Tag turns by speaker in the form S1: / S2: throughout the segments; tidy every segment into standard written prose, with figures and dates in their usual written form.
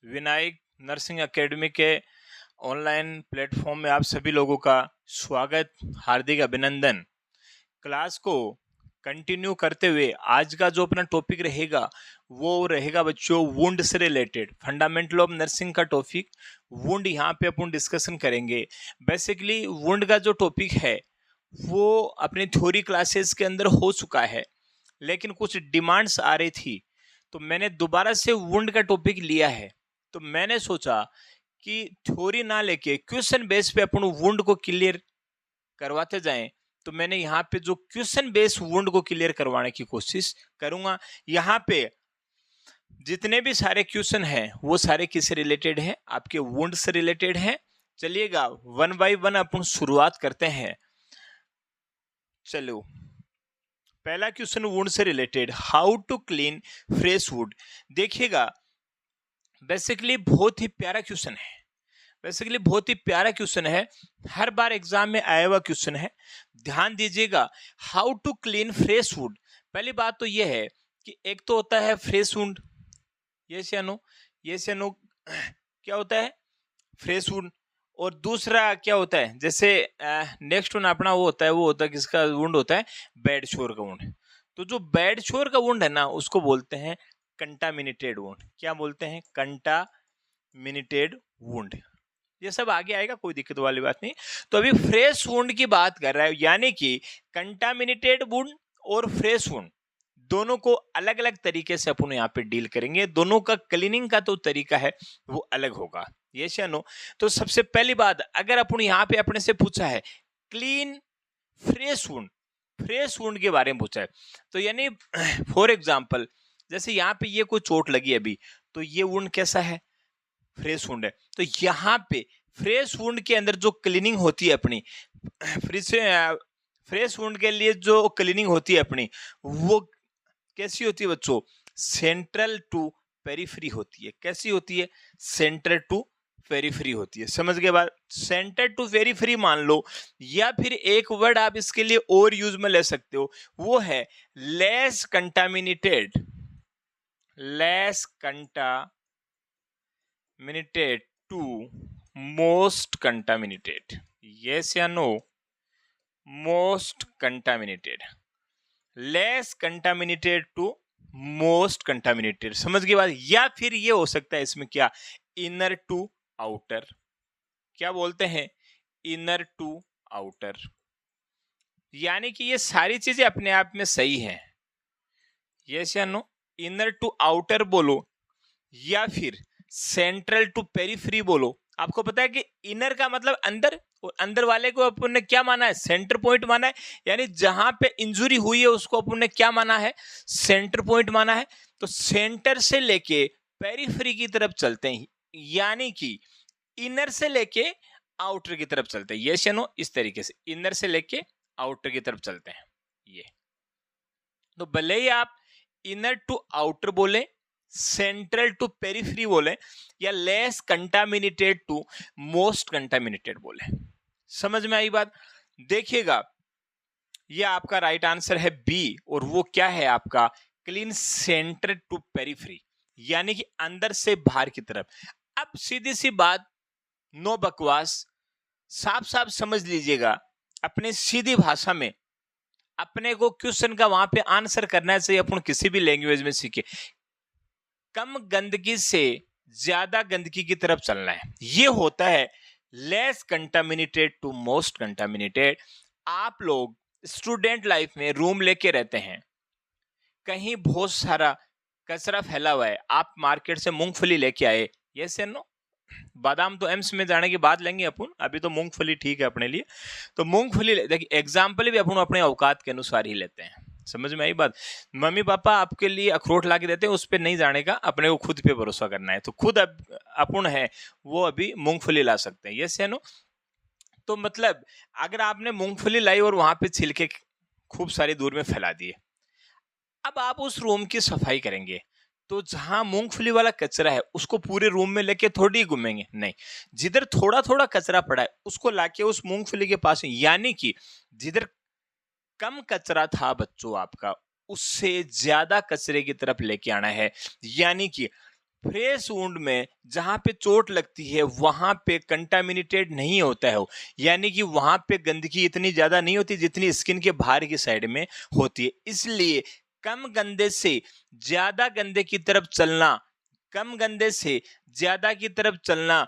S1: Vinayak nursing academy के online platform में आप सभी लोगों का स्वागत, हार्दिक अभिनंदन। क्लास को कंटिन्यू करते हुए आज का जो अपना टॉपिक रहेगा वो रहेगा बच्चों वुंड से रिलेटेड, फंडामेंटल ऑफ नर्सिंग का टॉपिक वुंड यहाँ पे अपन डिस्कशन करेंगे। बेसिकली वुंड का जो टॉपिक है वो अपनी थ्योरी क्लासेस के अंदर हो चुका है, लेकिन कुछ डिमांड्स आ रही थी तो मैंने दोबारा से वुंड का टॉपिक लिया है। तो मैंने सोचा कि थ्योरी ना लेके क्वेश्चन बेस पे अपन वुंड को क्लियर करवाते जाएं, तो मैंने यहाँ पे जो क्वेश्चन बेस वुंड को क्लियर करवाने की कोशिश करूंगा। यहाँ पे जितने भी सारे क्वेश्चन हैं वो सारे किससे रिलेटेड हैं? आपके वुंड से रिलेटेड हैं। चलिएगा वन बाय वन अपन शुरुआत करते हैं। चलो, पहला क्वेश्चन वुंड से related, how to clean fresh wound. देखिएगा बेसिकली बहुत ही प्यारा क्वेश्चन है, हर बार एग्जाम में आया हुआ क्वेश्चन है। ध्यान दीजिएगा, how to clean fresh wound. पहली बात तो यह है कि एक तो होता है फ्रेश वुड, यस या नो क्या होता है फ्रेश वुड, और दूसरा क्या होता है, जैसे नेक्स्ट वन अपना वो होता है किसका वुंड होता है, बेड शोर का वुंड। तो जो बेड शोर का वुंड है ना उसको बोलते हैं कंटामिनेटेड वुंड। क्या बोलते हैं? Contaminated wound. ये सब आगे आएगा, कोई दिक्कत वाली बात नहीं। तो अभी फ्रेश वुंड की बात कर रहा है, यानी कि कंटामिनेटेड वुंड और फ्रेश वुंड दोनों को अलग अलग तरीके से अपन यहाँ पे डील करेंगे। दोनों का क्लीनिंग का तो तरीका है वो अलग होगा, यस या नो। तो सबसे पहली बात, अगर अपन यहाँ पे अपने से पूछा है क्लीन फ्रेश वुंड के बारे में पूछा है, तो यानी फॉर एग्जाम्पल जैसे यहाँ पे ये कोई चोट लगी अभी, तो ये वुंड कैसा है? फ्रेश वुंड है। तो यहाँ पे फ्रेश वुंड के अंदर जो क्लीनिंग होती है अपनी, फ्रेश वुंड के लिए जो क्लीनिंग होती है अपनी, वो कैसी होती है बच्चों? सेंट्रल टू पेरिफेरी होती है। कैसी होती है? सेंट्रल टू पेरिफेरी होती है। समझ गए बात? सेंटर टू पेरिफेरी मान लो, या फिर एक वर्ड आप इसके लिए और यूज में ले सकते हो, वो है less contaminated to most contaminated. Yes या no? Most contaminated, less contaminated to most contaminated. समझ गए बात? या फिर ये हो सकता है इसमें क्या, इनर टू आउटर। क्या बोलते हैं? Inner to outer. यानी कि ये सारी चीजें अपने आप में सही हैं, यस या नो। इनर टू आउटर बोलो या फिर सेंट्रल टू पेरिफेरी बोलो। आपको पता है कि इनर का मतलब अंदर, और अंदर वाले को अपन ने क्या माना है? सेंटर पॉइंट माना है। यानी जहां पे इंजुरी हुई है उसको अपन ने क्या माना है? सेंटर पॉइंट माना है। तो सेंटर से लेके पेरिफेरी की तरफ चलते हैं, यानी कि इनर से लेके आउटर की तरफ चलते हैं, यस या नो। इस तरीके से इनर से लेके आउटर की तरफ चलते हैं ये। तो भले ही आप इनर टू आउटर बोले, सेंट्रल टू पेरिफेरी बोले, या less contaminated to most contaminated बोले। समझ में आई बात? देखिएगा ये आपका राइट आंसर है बी, और वो क्या है आपका? क्लीन सेंटर टू पेरिफेरी, यानी कि अंदर से बाहर की तरफ। अब सीधी सी बात, नो बकवास, साफ साफ समझ लीजिएगा, अपने सीधी भाषा में अपने को क्वेश्चन का वहां पे आंसर करना चाहिए। अपन किसी भी लैंग्वेज में सीखे, कम गंदगी से ज्यादा गंदगी की तरफ चलना है, ये होता है less contaminated to most contaminated. आप लोग स्टूडेंट लाइफ में रूम लेके रहते हैं, कहीं बहुत सारा कचरा फैला हुआ है, आप मार्केट से मूंगफली लेके आए, यस या नो। बादाम तो एम्स में जाने के बाद लेंगे अपन, अभी तो मूंगफली ठीक है अपने लिए। तो मूंगफली देखिए, एग्जाम्पल भी अपन अपने औकात के अनुसार ही लेते हैं। समझ में आई बात? मम्मी पापा आपके लिए अखरोट ला के देते हैं, उस पर नहीं जाने का, अपने को खुद पे भरोसा करना है। तो खुद अपन है वो अभी मूंगफली ला सकते हैं, यस या नो। तो मतलब अगर आपने मूंगफली लाई और वहां पे छिलके खूब सारी दूर में फैला दिए, अब आप उस रूम की सफाई करेंगे तो जहां मूंगफली वाला कचरा है उसको पूरे रूम में लेके थोड़ी घूमेंगे, नहीं। जिधर थोड़ा थोड़ा कचरा पड़ा है उसको लाके उस मूंगफली के पास, यानी कि जिधर कम कचरा था बच्चों आपका, उससे ज्यादा कचरे की तरफ लेके आना है। यानी कि फ्रेश वुंड में जहां पे चोट लगती है वहां पे कंटामिनेटेड नहीं होता है वो, यानी कि वहां पे गंदगी इतनी ज्यादा नहीं होती जितनी स्किन के बाहर की साइड में होती है। इसलिए कम गंदे से ज्यादा गंदे की तरफ चलना, कम गंदे से ज्यादा की तरफ चलना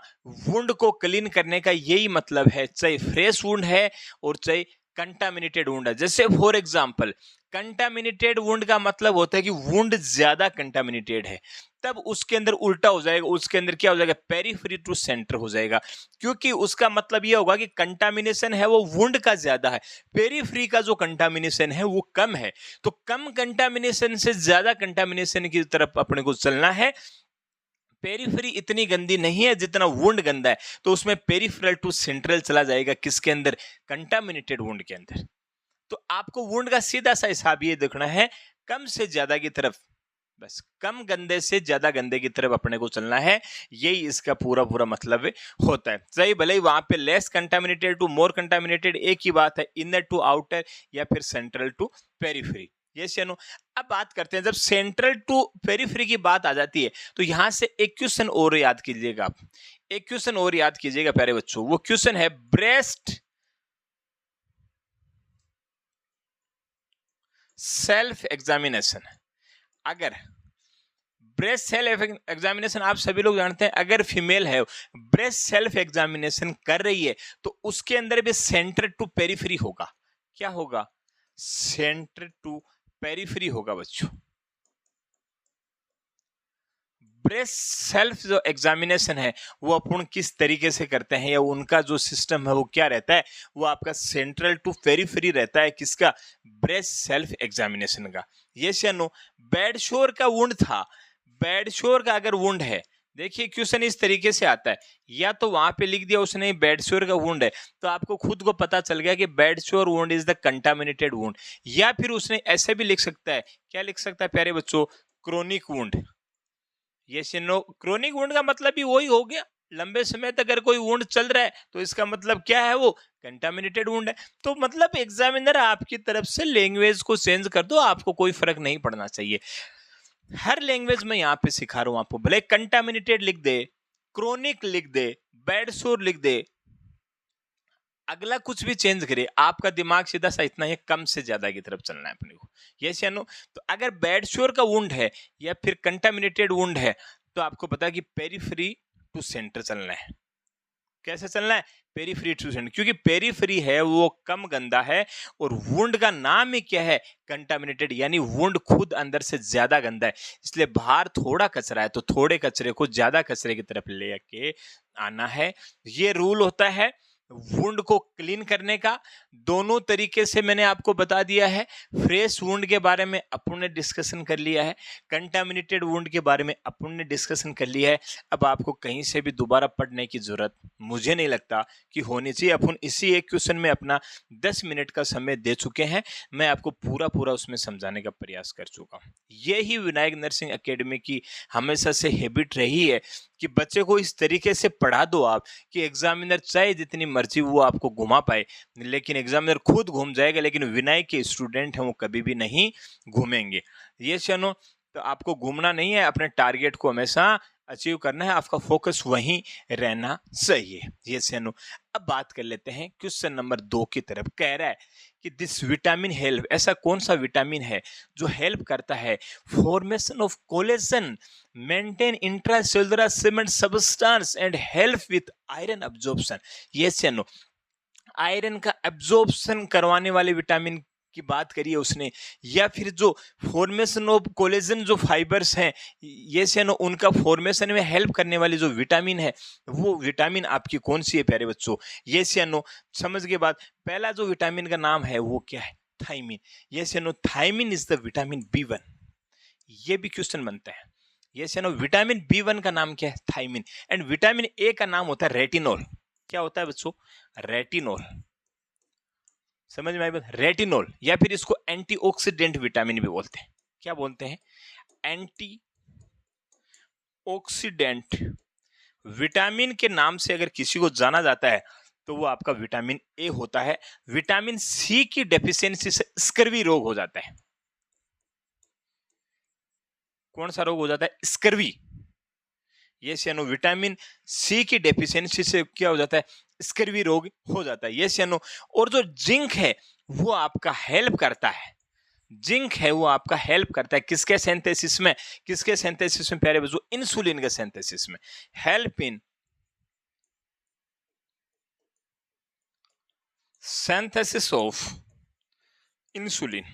S1: वुंड को क्लीन करने का यही मतलब है, चाहे फ्रेश वुंड है और चाहे कंटामिनेटेड वुंड है। जैसे फॉर एग्जांपल कंटामिनेटेड वुंड का मतलब होता है कि वुंड ज्यादा कंटामिनेटेड है, तब उसके अंदर उल्टा हो जाएगा, उसके अंदर क्या हो जाएगा, पेरिफेरी टू सेंटर हो जाएगा, क्योंकि उसका मतलब यह होगा कि कंटामिनेशन है वो वुंड का ज्यादा है, पेरिफेरी का जो कंटामिनेशन है वो कम है। तो कम कंटामिनेशन से ज्यादा कंटामिनेशन की तरफ अपने को चलना है। पेरिफेरी इतनी गंदी नहीं है जितना वुंड गंदा है, तो उसमें पेरिफेरल टू सेंट्रल चला जाएगा, किसके अंदर, कंटामिनेटेड वुंड के अंदर। तो आपको वुंड का सीधा सा हिसाब ये देखना है, कम से ज्यादा की तरफ, बस कम गंदे से ज्यादा गंदे की तरफ अपने को चलना है, यही इसका पूरा पूरा मतलब होता है। सही, भले ही वहां पे less contaminated to more contaminated एक ही बात है, इनर टू आउटर या फिर सेंट्रल टू पेरिफेरी। यस या नो। अब बात करते हैं, जब सेंट्रल टू पेरिफेरी की बात आ जाती है तो यहां से एक क्वेश्चन और याद कीजिएगा आप, एक क्वेश्चन और याद कीजिएगा प्यारे बच्चों, वो क्वेश्चन है ब्रेस्ट सेल्फ एग्जामिनेशन। अगर ब्रेस्ट सेल्फ एग्जामिनेशन आप सभी लोग जानते हैं, अगर फीमेल है ब्रेस्ट सेल्फ एग्जामिनेशन कर रही है तो उसके अंदर भी सेंटर टू पेरिफेरी होगा। क्या होगा, सेंटर टू पेरिफेरी होगा बच्चों। ब्रेस्ट सेल्फ जो एग्जामिनेशन है वो अपन किस तरीके से करते हैं, या उनका जो सिस्टम है वो क्या रहता है, वो आपका सेंट्रल टू पेरिफेरी रहता है, किसका, ब्रेस्ट सेल्फ एग्जामिनेशन का। यस या नो। बेड शोर का वुंड था, बेड शोर का अगर वुंड है, देखिए क्वेश्चन इस तरीके से आता है, या तो वहां पे लिख दिया उसने बेड शोर का वुंड है, तो आपको खुद को पता चल गया कि बेड शोर wound is the contaminated wound, या फिर उसने ऐसे भी लिख सकता है, क्या लिख सकता है प्यारे बच्चों, क्रोनिक वुंड। ये नो, क्रोनिक वुंड का मतलब भी वही हो गया, लंबे समय तक अगर कोई वुंड चल रहा है तो इसका मतलब क्या है, वो कंटामिनेटेड वुंड है। तो मतलब एग्जामिनर आपकी तरफ से लैंग्वेज को चेंज कर दो, आपको कोई फर्क नहीं पड़ना चाहिए। हर लैंग्वेज में यहाँ पे सिखा रहा हूं आपको, भले कंटामिनेटेड लिख दे, क्रोनिक लिख दे, बेड सोर लिख दे, अगला कुछ भी चेंज करे, आपका दिमाग सीधा सा इतना ही, कम से ज्यादा की तरफ चलना है अपने को। यस या नो। तो अगर बेड शोर का वुंड है या फिर कंटामिनेटेड वुंड है तो आपको पता है कि पेरिफेरी टू सेंटर चलना है। कैसे चलना है, पेरिफेरी टू सेंटर, क्योंकि पेरिफेरी है वो कम गंदा है और वुंड का नाम ही क्या है, कंटामिनेटेड, यानी वुंड खुद अंदर से ज्यादा गंदा है, इसलिए बाहर थोड़ा कचरा है तो थोड़े कचरे को ज्यादा कचरे की तरफ लेके आना है। ये रूल होता है वुंड को क्लीन करने का। दोनों तरीके से मैंने आपको बता दिया है। फ्रेश वुंड के बारे में अपन ने डिस्कशन कर लिया है, कंटामिनेटेड वुंड के बारे में अपन ने डिस्कशन कर लिया है। अब आपको कहीं से भी दोबारा पढ़ने की जरूरत मुझे नहीं लगता कि होनी चाहिए। अपन इसी एक क्वेश्चन में अपना 10 मिनट का समय दे चुके हैं, मैं आपको पूरा पूरा उसमें समझाने का प्रयास कर चुका हूँ। यही विनायक नर्सिंग एकेडमी की हमेशा से हैबिट रही है कि बच्चे को इस तरीके से पढ़ा दो आप कि एग्जामिनर चाहे जितनी मर्जी वो आपको घुमा पाए, लेकिन एग्जामिनर खुद घूम जाएगा, लेकिन विनय के स्टूडेंट हैं वो कभी भी नहीं घूमेंगे। ये सुनो, तो आपको घूमना नहीं है, अपने टारगेट को हमेशा अचीव करना है, आपका फोकस वहीं रहना चाहिए। ये सुनो। अब बात कर लेते हैं क्वेश्चन नंबर 2 की तरफ। कह रहा है कि दिस विटामिन हेल्प, ऐसा कौन सा विटामिन है जो हेल्प करता है formation of collagen, maintain intracellular cement substance and help with iron absorption. Yes या नो। आयरन का एब्जॉर्प्शन करवाने वाले विटामिन की बात करिए उसने, या फिर जो फॉर्मेशन ऑफ कोलेजन जो फाइबर्स हैं ये से नो उनका फॉर्मेशन में हेल्प करने वाली जो विटामिन है वो विटामिन आपकी कौन सी है प्यारे बच्चों। ये से नो समझ के बाद पहला जो विटामिन का नाम है वो क्या है, थायमिन। ये से no thiamine is the vitamin B1। ये भी क्वेश्चन बनता है। ये से नो विटामिन B1 का नाम क्या है, थायमिन। एंड विटामिन ए का नाम होता है रेटिनॉल। क्या होता है बच्चों, रेटिनॉल। समझ में आई बात, रेटिनॉल, या फिर इसको एंटीऑक्सीडेंट विटामिन भी बोलते हैं। क्या बोलते हैं, एंटीऑक्सीडेंट विटामिन के नाम से अगर किसी को जाना जाता है तो वो आपका विटामिन ए होता है। विटामिन सी की डेफिशिएंसी से स्कर्वी रोग हो जाता है। कौन सा रोग हो जाता है, स्कर्वी। यस या नो? विटामिन सी की डेफिशिएंसी से क्या हो जाता है? स्कर्वी रोग हो जाता है। यस या नो? और जो जिंक है वो आपका हेल्प करता है, जिंक है वो आपका हेल्प करता है किसके सिंथेसिस में? किसके सिंथेसिस में प्यारे बच्चों? इंसुलिन के सिंथेसिस में। Help in synthesis of insulin.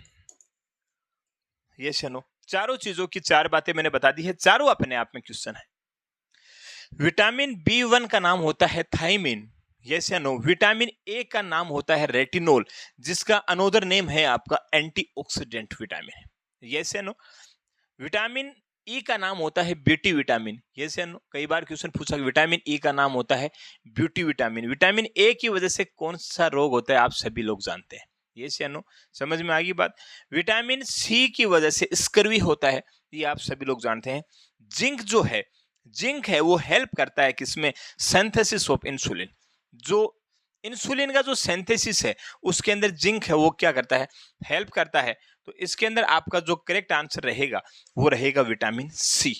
S1: Yes या नो? चारों चीजों की चार बातें मैंने बता दी है, चारों अपने आप में क्वेश्चन है। विटामिन बी1 का नाम होता है थायमिन। यस या नो? विटामिन ए का नाम होता है रेटिनोल, जिसका अनोदर नेम है आपका एंटीऑक्सीडेंट विटामिन। यस या नो? विटामिन ई का नाम होता है ब्यूटी विटामिन। यस या नो? कई बार क्वेश्चन पूछा कि विटामिन ई का नाम होता है ब्यूटी विटामिन। विटामिन ए की वजह से कौन सा रोग होता है आप सभी लोग जानते हैं। यस या नो? समझ में आ गई बात? विटामिन सी की वजह से स्कर्वी होता है, ये आप सभी लोग जानते हैं। जिंक जो है, जिंक है वो हेल्प करता है किसमें? Synthesis of insulin. जो इंसुलिन का जो सिंथेसिस है उसके अंदर जिंक है वो क्या करता है? हेल्प करता है। तो इसके अंदर आपका जो करेक्ट आंसर रहेगा वो रहेगा विटामिन सी।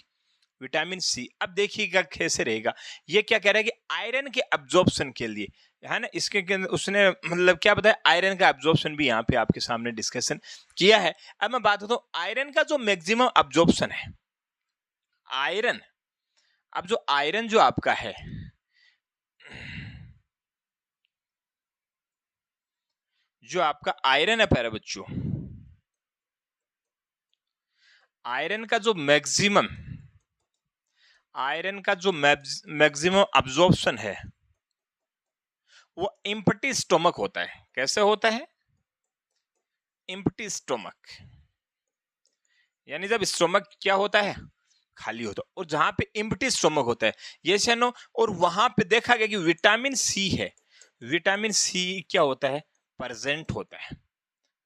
S1: Vitamin C. अब देखिएगा कैसे रहेगा, ये क्या कह रहा है कि आयरन के अब्जॉर्प्शन के लिए है ना, इसके उसने मतलब क्या बताया? आयरन का अब्जॉर्प्शन भी यहाँ पे आपके सामने डिस्कशन किया है। अब मैं बात करता हूँ आयरन का जो मैक्सिमम अब्जॉर्प्शन है, आयरन, अब जो आयरन जो आपका है, जो आपका आयरन है प्यारे बच्चों, आयरन का जो मैक्सिमम, आयरन का जो मैक्सिमम अब्जॉर्प्शन है वो एम्प्टी स्टोमक होता है। कैसे होता है? एम्प्टी स्टोमक, यानी जब स्टोमक क्या होता है? खाली होता है। और जहां पे एम्प्टी स्टोमक होता है, ये से नो, और वहां पे देखा गया कि विटामिन सी है, विटामिन सी क्या होता है? प्रेजेंट होता है।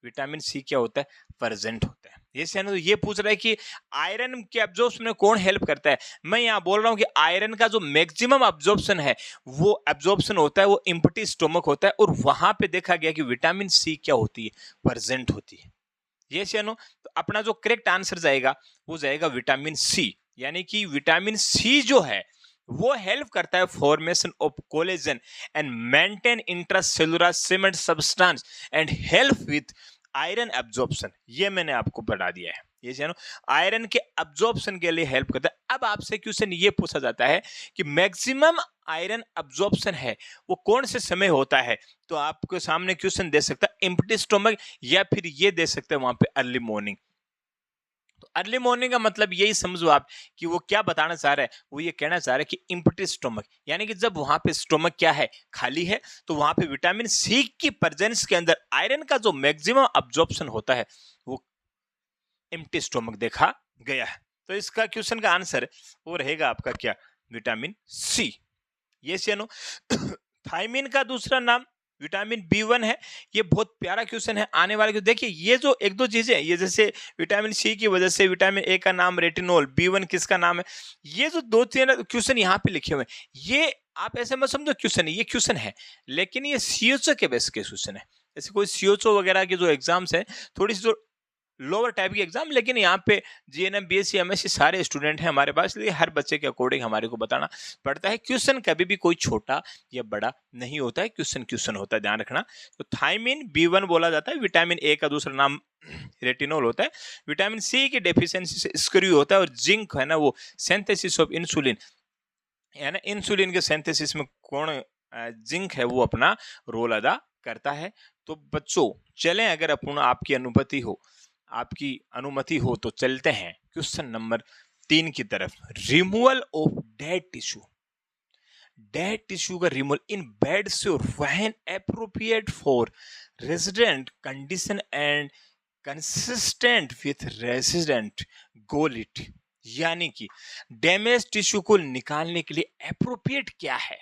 S1: विटामिन सी क्या होता है? प्रेजेंट होता है। ये से नो, ये पूछ रहा है कि आयरन के अब्जॉर्प्शन में कौन हेल्प करता है? मैं यहाँ बोल रहा हूँ कि आयरन का जो मैक्सिमम अब्जॉर्प्शन है वो अब्जॉर्प्शन होता है वो एम्प्टी स्टोमक होता है, और वहां पे देखा गया कि विटामिन सी क्या होती है? प्रेजेंट होती है। यस या नो? तो अपना जो करेक्ट आंसर जाएगा वो जाएगा विटामिन सी। यानी कि विटामिन सी जो है वो हेल्प करता है formation of collagen and maintain intracellular cement substance and help with iron absorption. ये मैंने आपको बता दिया है। ये जानो, आयरन के एब्जॉर्प्शन के लिए हेल्प करता है। अब आपसे क्वेश्चन ये पूछा जाता है कि मैक्सिमम आयरन एब्जॉर्प्शन है वो कौन से समय होता है? तो आपके सामने क्वेश्चन दे सकता है एम्प्टी स्टोमक, या फिर ये दे सकते हैं वहां पे अर्ली मॉर्निंग। तो अर्ली मॉर्निंग का मतलब यही समझो आप कि वो क्या बताना चाह रहा है, वो ये कहना चाह रहा है कि एम्प्टी स्टोमक, यानी कि जब वहां पे स्टोमक क्या है? खाली है, तो वहां पे विटामिन सी की प्रेजेंस के अंदर आयरन का जो मैक्सिमम अब्जॉर्प्शन होता है वो एम्प्टी स्टोमक देखा गया है। तो इसका क्वेश्चन का आंसर वो रहेगा आपका क्या? Vitamin C. यस या नो? थायमिन का दूसरा नाम विटामिन बी1 है। ये बहुत प्यारा क्वेश्चन है आने वाले। देखिए ये जो एक दो चीजें, ये जैसे विटामिन सी की वजह से विटामिन ए का नाम रेटिनोल, बी1 किसका नाम है, ये जो दो तीन क्वेश्चन यहाँ पे लिखे हुए हैं, ये आप ऐसे मत समझो क्वेश्चन है, ये क्वेश्चन है, लेकिन ये सीओचओ के बेस के क्वेश्चन है। जैसे कोई सीओचओ वगैरह के जो एग्जाम्स है, थोड़ी सी जो लोअर टाइप की एग्जाम, लेकिन यहाँ पे जीएनएम बीएससी एमएससी सारे स्टूडेंट हैं हमारे पास, इसलिए हर बच्चे के अकॉर्डिंग हमारे को बताना पड़ता है। क्वेश्चन कभी भी कोई छोटा या बड़ा नहीं होता है, क्वेश्चन क्वेश्चन होता है, ध्यान रखना। तो थायमिन बी1 बोला जाता है। विटामिन ए का दूसरा नाम रेटिनोल होता है। विटामिन सी की डेफिशिएंसी से स्कर्वी होता है। और जिंक है ना, वो सिंथेसिस ऑफ इंसुलिन, है ना, इंसुलिन के सिंथेसिस में कौन? जिंक है वो अपना रोल अदा करता है। तो बच्चों चलें, अगर अपन आपकी अनुमति हो, आपकी अनुमति हो तो चलते हैं क्वेश्चन नंबर 3 की तरफ। Removal of dead tissue, dead tissue का removal in bed sure when appropriate for resident condition and consistent with resident goal it. यानी कि डैमेज टिश्यू को निकालने के लिए एप्रोप्रिएट क्या है?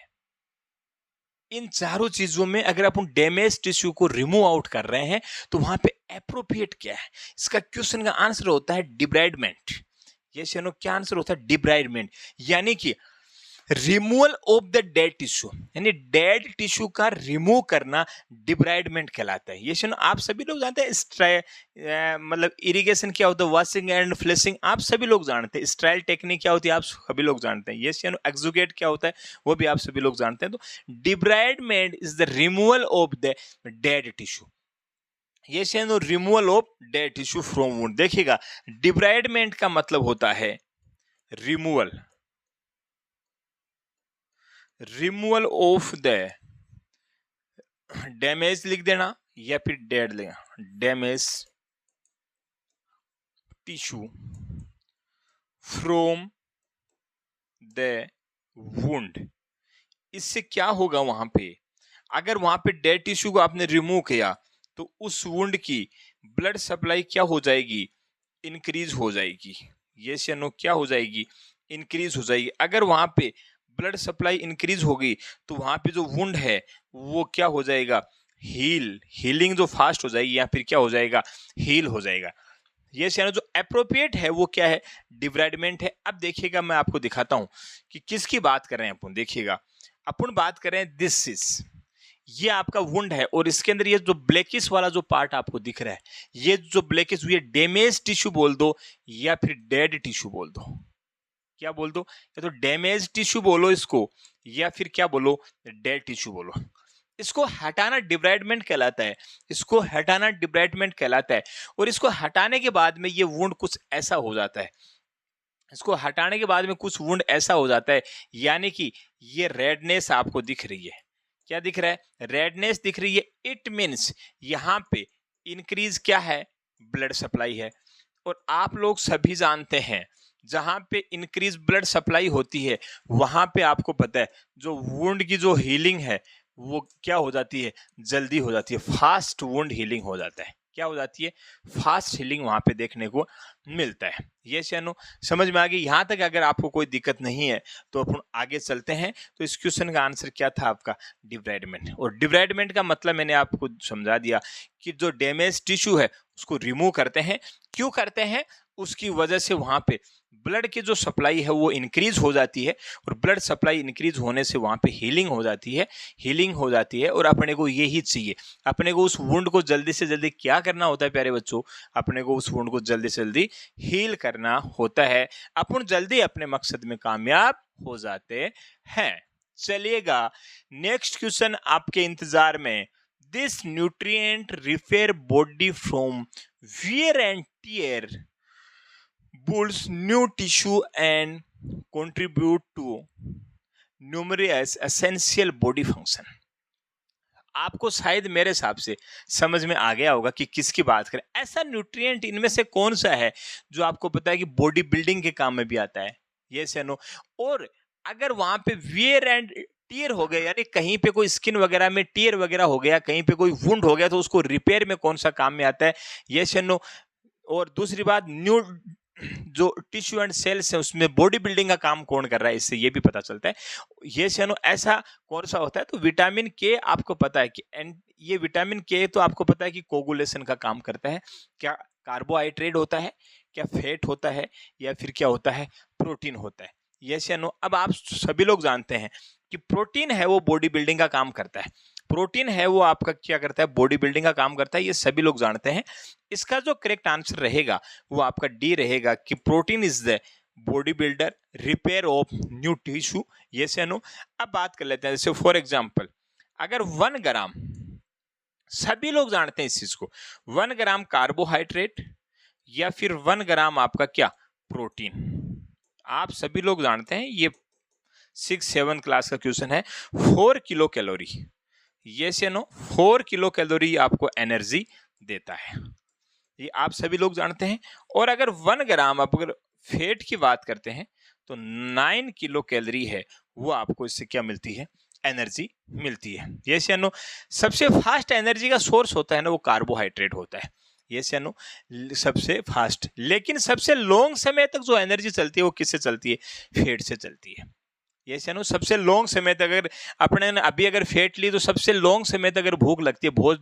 S1: इन चारों चीजों में अगर अपन डैमेज टिश्यू को रिमूव आउट कर रहे हैं तो वहां पे एप्रोप्रिएट क्या है? इसका क्वेश्चन का आंसर होता है डिब्राइडमेंट। ये क्या आंसर होता है? डिब्राइडमेंट। यानी कि removal of the dead tissue, यानी डेड टिश्यू का रिमूव करना डिब्राइडमेंट कहलाता है। ये सुनो, आप सभी लोग जानते हैं मतलब इरिगेशन क्या होता है, वॉशिंग एंड फ्लशिंग आप सभी लोग जानते हैं। स्ट्राइल टेक्निक क्या होती है आप सभी लोग जानते हैं। ये सुनो, एक्जुगेट क्या होता है वो भी आप सभी लोग जानते हैं। तो debridement is the removal of the dead tissue. ये सुनो, removal of dead tissue from wound. देखिएगा, डिब्राइडमेंट का मतलब होता है removal, removal of the damage लिख देना या फिर डेड लेना, damage tissue from the wound. इससे क्या होगा, वहां पे अगर वहां पे डेड टिश्यू को आपने रिमूव किया तो उस वुंड की ब्लड सप्लाई क्या हो जाएगी, इंक्रीज हो जाएगी। ये से नो, क्या हो जाएगी, इंक्रीज हो जाएगी। अगर वहां पे ब्लड सप्लाई इंक्रीज होगी तो वहां पे जो वुंड है वो क्या हो जाएगा, हीलिंग जो फास्ट हो जाएगी या फिर क्या हो जाएगा, हील हो जाएगा। ये चैनल जो अप्रोप्रिएट है वो क्या है, डिब्राइडमेंट है। अब देखिएगा, मैं आपको दिखाता हूं कि किसकी बात कर रहे हैं अपन। देखिएगा, अपन बात कर रहे हैं दिस इज, ये आपका वुंड है और इसके अंदर ये जो ब्लैकिश वाला जो पार्ट आपको दिख रहा है, ये जो ब्लैकिश, ये डैमेज टिश्यू बोल दो या फिर डेड टिश्यू बोल दो। क्या बोल दो, या तो डैमेज टिश्यू बोलो इसको या फिर क्या बोलो, डेड टिश्यू बोलो। इसको हटाना डिब्राइडमेंट कहलाता है, इसको हटाना डिब्राइडमेंट कहलाता है। और इसको हटाने के बाद में ये वुंड कुछ ऐसा हो जाता है, इसको हटाने के बाद में कुछ वुंड ऐसा हो जाता है, यानी कि ये रेडनेस आपको दिख रही है। क्या दिख रहा है, रेडनेस दिख रही है। इट मीन्स यहाँ पे इंक्रीज क्या है, ब्लड सप्लाई है। और आप लोग सभी जानते हैं, जहां पे इंक्रीज ब्लड सप्लाई होती है वहां पे आपको पता है जो वुंड की जो हीलिंग है वो क्या हो जाती है, जल्दी हो जाती है, फास्ट वुंड हीलिंग हो जाता है। क्या हो जाती है, फास्ट हीलिंग वहां पे देखने को मिलता है। ये शनो समझ में आ गई। यहां तक अगर आपको कोई दिक्कत नहीं है तो अपन आगे चलते हैं। तो इस क्वेश्चन का आंसर क्या था आपका, डिब्राइडमेंट। और डिब्राइडमेंट का मतलब मैंने आपको समझा दिया कि जो डैमेज टिश्यू है उसको रिमूव करते हैं। क्यों करते हैं, उसकी वजह से वहां पे ब्लड की जो सप्लाई है वो इंक्रीज हो जाती है। और ब्लड सप्लाई इंक्रीज होने से वहां पे हीलिंग हो जाती है, हीलिंग हो जाती है। और अपने को यही चाहिए, अपने को उस वुंड को जल्दी से जल्दी क्या करना होता है प्यारे बच्चों, अपने को उस वुंड को जल्दी से जल्दी हील करना होता है। अपन जल्दी अपने मकसद में कामयाब हो जाते हैं। चलिएगा, नेक्स्ट क्वेश्चन आपके इंतजार में। This nutrient repair body from wear and tear, builds new tissue and contribute to numerous essential body function। आपको शायद मेरे हिसाब से समझ में आ गया होगा कि किसकी बात करें। ऐसा न्यूट्रिएंट इनमें से कौन सा है जो आपको पता है कि बॉडी बिल्डिंग के काम में भी आता है, ये से नो। और अगर वहां पे वियर एंड टीयर हो गया, यानी कहीं पे कोई स्किन वगैरह में टीयर वगैरह हो गया, कहीं पे कोई वुंड हो गया, तो उसको रिपेयर में कौन सा काम में आता है, ये से नो। और दूसरी बात, न्यू जो टिश्यू एंड सेल्स है उसमें बॉडी बिल्डिंग का काम कौन कर रहा है, इससे ये भी पता चलता है। ये शनो ऐसा कौन सा होता है, तो विटामिन के आपको पता है कि ये विटामिन के तो आपको पता है कि कोगुलेशन का काम करता है। क्या कार्बोहाइड्रेट होता है, क्या फैट होता है, या फिर क्या होता है, प्रोटीन होता है। यस या नो। अब आप सभी लोग जानते हैं कि प्रोटीन है वो बॉडी बिल्डिंग का काम करता है, प्रोटीन है वो आपका क्या करता है, बॉडी बिल्डिंग का काम करता है। ये सभी लोग जानते हैं। इसका जो करेक्ट आंसर रहेगा वो आपका डी रहेगा कि protein is the body builder, repair of new tissue. ये से नो। अब बात कर लेते हैं, जैसे फॉर एग्जांपल अगर 1 ग्राम, सभी लोग जानते हैं इस चीज को, 1 ग्राम कार्बोहाइड्रेट या फिर 1 ग्राम आपका क्या, प्रोटीन, आप सभी लोग जानते हैं। ये 6-7 क्लास का क्वेश्चन है। 4 किलो कैलोरी, ये से नो, 4 किलो कैलोरी आपको एनर्जी देता है, ये आप सभी लोग जानते हैं। और अगर 1 ग्राम आप अगर फैट की बात करते हैं तो 9 किलो कैलोरी है वो आपको इससे क्या मिलती है, एनर्जी मिलती है। ये से नो। सबसे फास्ट एनर्जी का सोर्स होता है ना वो कार्बोहाइड्रेट होता है, ये से नो, सबसे फास्ट। लेकिन सबसे लॉन्ग समय तक जो एनर्जी चलती है वो किससे चलती है, फैट से चलती है। ये से नो, सबसे लॉन्ग समय तक अगर अपने ने अभी अगर फैट ली तो सबसे लॉन्ग समय तक अगर भूख लगती है बहुत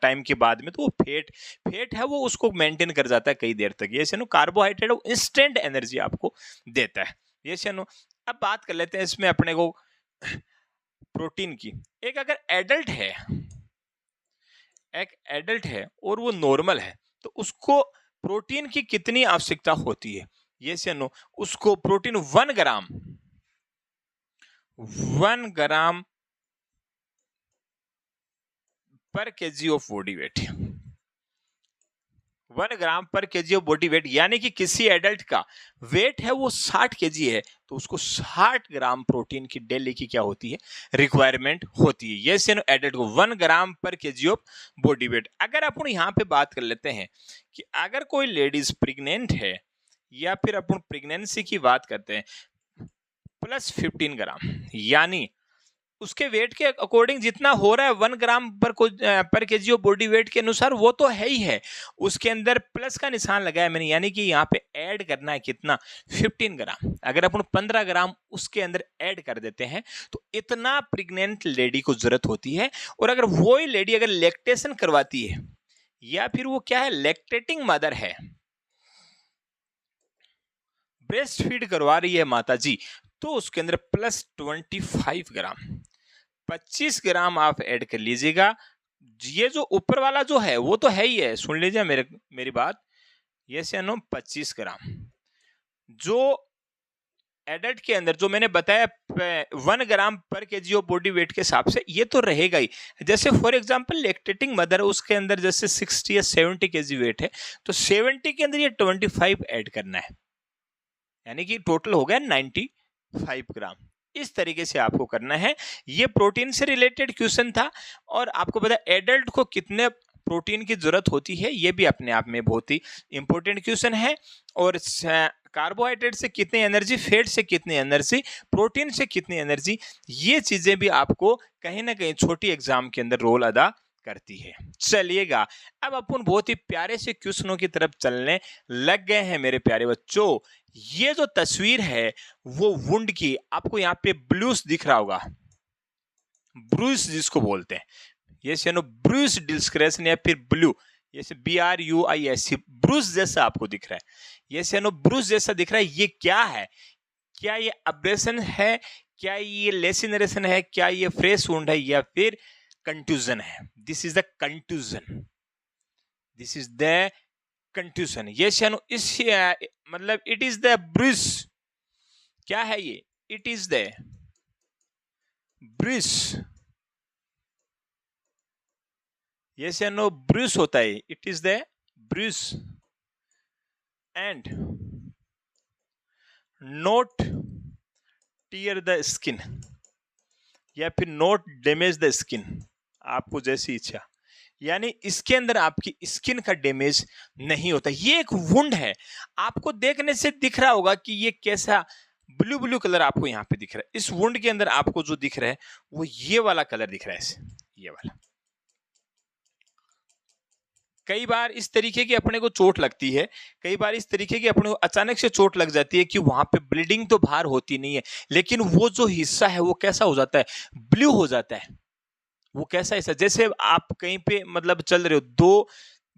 S1: टाइम के बाद में, तो वो फैट है वो उसको मेंटेन कर जाता है कई देर तक। ये से नो, कार्बोहाइड्रेट इंस्टेंट एनर्जी आपको देता है। ये से नो। अब बात कर लेते हैं इसमें अपने को प्रोटीन की। एक अगर एडल्ट है और वो नॉर्मल है तो उसको प्रोटीन की कितनी आवश्यकता होती है, ये से नो। उसको प्रोटीन 1 ग्राम पर केजी ऑफ बॉडी वेट, 1 ग्राम पर केजी ऑफ बॉडी वेट, यानी कि किसी एडल्ट का वेट है वो 60 केजी है तो उसको 60 ग्राम प्रोटीन की डेली की क्या होती है, रिक्वायरमेंट होती है। ये से एडल्ट को 1 ग्राम पर केजी ऑफ बॉडी वेट। अगर अपन यहाँ पे बात कर लेते हैं कि अगर कोई लेडीज प्रेग्नेंट है या फिर अपन प्रेगनेंसी की बात करते हैं, प्लस 15 ग्राम, यानी उसके वेट के अकॉर्डिंग जितना हो रहा है 1 ग्राम पर केजी ऑफ बॉडी वेट के अनुसार वो तो है ही है, उसके अंदर प्लस का निशान लगाया मैंने, यानी कि यहाँ पे ऐड करना है कितना, 15 ग्राम। अगर अपन 15 ग्राम उसके अंदर ऐड कर देते हैं तो इतना प्रेग्नेंट लेडी को जरूरत होती है। और अगर वही लेडी अगर लैक्टेशन करवाती है या फिर वो क्या है, लैक्टेटिंग मदर है, ब्रेस्ट फीड करवा रही है माता जी, तो उसके अंदर प्लस 25 ग्राम, 25 ग्राम आप ऐड कर लीजिएगा। ये जो ऊपर वाला जो है वो तो है ही है, सुन लीजिए मेरी बात, ये से नो 25 ग्राम जो एडल्ट के अंदर जो मैंने बताया 1 ग्राम पर केजी ऑफ बॉडी वेट के हिसाब से ये तो रहेगा ही। जैसे फॉर एग्जांपल लैक्टेटिंग मदर, उसके अंदर जैसे 60 या 70 केजी वेट है तो 70 के अंदर ये 25 ऐड करना है, यानी कि टोटल हो गया 95 ग्राम। इस तरीके से आपको करना है। ये प्रोटीन से रिलेटेड क्वेश्चन था और आपको पता है एडल्ट को कितने प्रोटीन की जरूरत होती है, ये भी अपने आप में बहुत ही इंपॉर्टेंट क्वेश्चन है। और कार्बोहाइड्रेट से कितनी एनर्जी, फैट से कितनी एनर्जी, प्रोटीन से कितनी एनर्जी, ये चीजें भी आपको कहीं ना कहीं छोटी एग्जाम के अंदर रोल अदा करती है। चलिएगा अब अपन बहुत ही प्यारे से क्वेश्चनों की तरफ चलने लग गए हैं मेरे प्यारे बच्चों। ये जो तस्वीर है वो वुंड की, आपको यहाँ पे ब्लूस दिख रहा होगा, ब्रूस जिसको बोलते हैं, ये से नो ब्रूस डिस्क्रेशन या फिर ब्लू, ये से BRUIS, ब्रूस जैसा आपको दिख रहा है, ये से नो ब्रूस जैसा दिख रहा है। ये क्या है, क्या ये अब्रेशन है, क्या ये लेसिनरेशन है, क्या ये फ्रेश वुंड है या फिर कंट्यूजन है? This is the contusion, this is the contusion. ये शानो इस मतलब इट इज द ब्रूस, क्या है ये, इट इज द ब्रूस, ये शानो ब्रूस होता है, it is the Bruce and not tier the skin या फिर नॉट डैमेज द स्किन, आपको जैसी इच्छा, यानी इसके अंदर आपकी स्किन का डैमेज नहीं होता। ये एक वुंड है, आपको देखने से दिख रहा होगा कि ये कैसा ब्लू ब्लू कलर आपको यहाँ पे दिख रहा है। इस वुंड के अंदर आपको जो दिख रहा है वो ये वाला कलर दिख रहा है, ये वाला। कई बार इस तरीके की अपने को चोट लगती है, कई बार इस तरीके की अपने को अचानक से चोट लग जाती है कि वहां पे ब्लीडिंग तो बाहर होती नहीं है, लेकिन वो जो हिस्सा है वो कैसा हो जाता है, ब्लू हो जाता है। वो कैसा हिस्सा, जैसे आप कहीं पे मतलब चल रहे हो, दो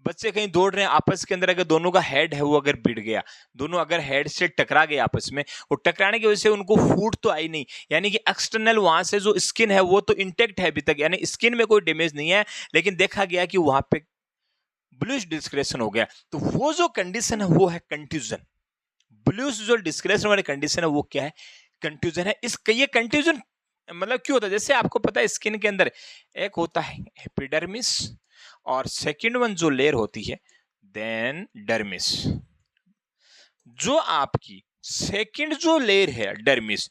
S1: बच्चे कहीं दौड़ रहे हैं आपस के अंदर, अगर दोनों का हेड है वो अगर भिड़ गया, दोनों अगर हेड से टकरा गए आपस में, और टकराने की वजह से उनको फूट तो आई नहीं, यानी कि एक्सटर्नल वहां से जो स्किन है वो तो इंटेक्ट है अभी तक, यानी स्किन में कोई डैमेज नहीं है, लेकिन देखा गया कि वहां पे ब्लूइश डिस्कलेशन हो गया, तो वो जो कंडीशन है वो है कंट्यूजन। ब्लूइश जो डिस्कलेशन वाली कंडीशन है वो क्या है, कंट्यूजन है। ये कंट्यूजन मतलब क्यों होता है, जैसे आपको पता है स्किन के अंदर एक होता है एपिडर्मिस और सेकंड वन जो लेयर होती है देन डर्मिस। जो आपकी सेकंड जो लेयर है डर्मिस,